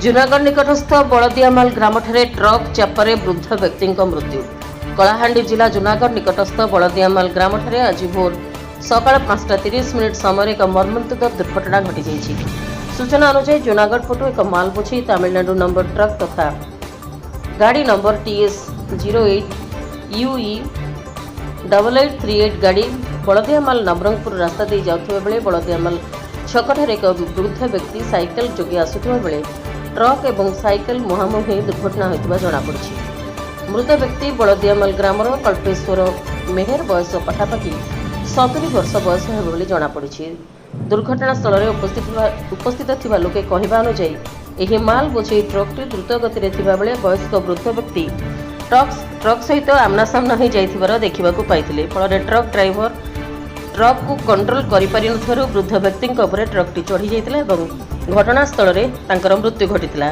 Junagadh निकटस्थ बलदियामाल ग्रामठारे truck चापारे वृद्ध व्यक्ति मृत्यु। कलाहांडी जिला जूनागढ़ निकटस्थ बलदियामाल ग्रामठारे आज भोर सकाळ 5:30 समय एक मर्मन्तुद दुर्घटना घटी। सूचना अनुसार जूनागढ़ पटु एक माल बोझी तमिलनाडु नंबर ट्रक तथा गाड़ी नंबर TS 08 UE 8838 गाड़ी बलदियामाल नवरंगपुर रास्ता दे जाउथबा बेले बलदियामाल छकठारे एक वृद्ध व्यक्ति साइकेल जोगे आसुथबा बेले ट्रक एवं साइकेल मुहांमुही दुर्घटना होइतबा जणा पड़िछि। मृत व्यक्ति बलदियामाल ग्रामर कल्पेश्वर मेहर बयस पाखापाखि 70 वर्ष बयस हेब बोली जणा पड़िछि। दुर्घटना स्थल रे उपस्थित थिबा लोके कहिबा अनुसार एही माल बोझेई ट्रकटी द्रुत गति रे थिबा बेले वयस्क वृद्ध व्यक्ति ट्रक सहित आमना सामना हो जाइथिबार देखिबाकू पाइथिले। फल ट्रक ड्राइवर ट्रक को कंट्रोल करि पारि नथारु वृद्ध व्यक्ति उपरे ट्रकटी चढ़ी जाइतिला एवं घटनास्थल रे तांकर मृत्यु घटितिला।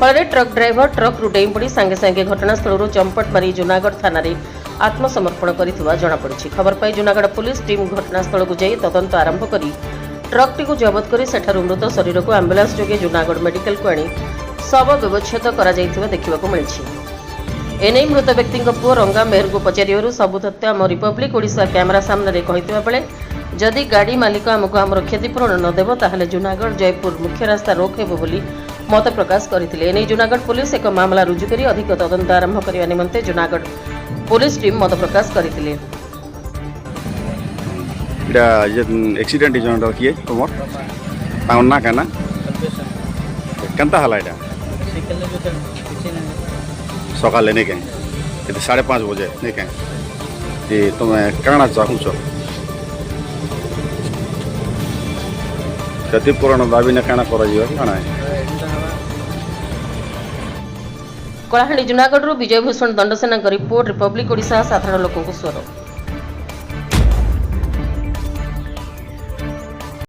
फल ट्रक ड्राइवर ट्रक रु डेई पड़ी सांगे सांगे घटनास्थल चंपट मारी जूनागढ़ थाना रे आत्मसमर्पण करिथिबा जणा पड़िछि। खबर पाई जूनागढ़ पुलिस टीम घटनास्थल को जाई तदंत आरंभ करी ट्रकटी को जबत करी सेठारु मृत शरीर को एम्बुलेंस जोगे जूनागढ़ मेडिकल को आनी शव व्यवच्छेद करा जाइथिबा देखिबाकू मिलिछि। एने मृत व्यक्ति पुओ रंगा मेहर को पचारू सबु तथ्य आम रिपब्लिक ओडिशा कैमरा सामने कही बेले जदि गाड़ी मालिक आमको आमर क्षतिपूरण नदेव ताहले जूनागढ़ जयपुर मुख्य रास्ता रोक हेबो बोली मत प्रकाश करथिले। एने जूनागढ़ पुलिस एक मामला रुजु करी अधिक तदंत आरंभ करने निमंते जूनागढ़ पुलिस टीम मत प्रकाश करथिले। इडा एक्सीडेंट जन किए तुमर ताउना काना केनता हला इडा सकाल लेने के 5:30 बजे नहीं कहीं तुम्हें कहना चाहूँ क्षतिपूरण दाबी ने कहना कर कलाहांडी जूनागढ़ विजयभूषण दंडसेना रिपोर्ट रिपब्लिक ओडिशा साधारण लोकों स्वर।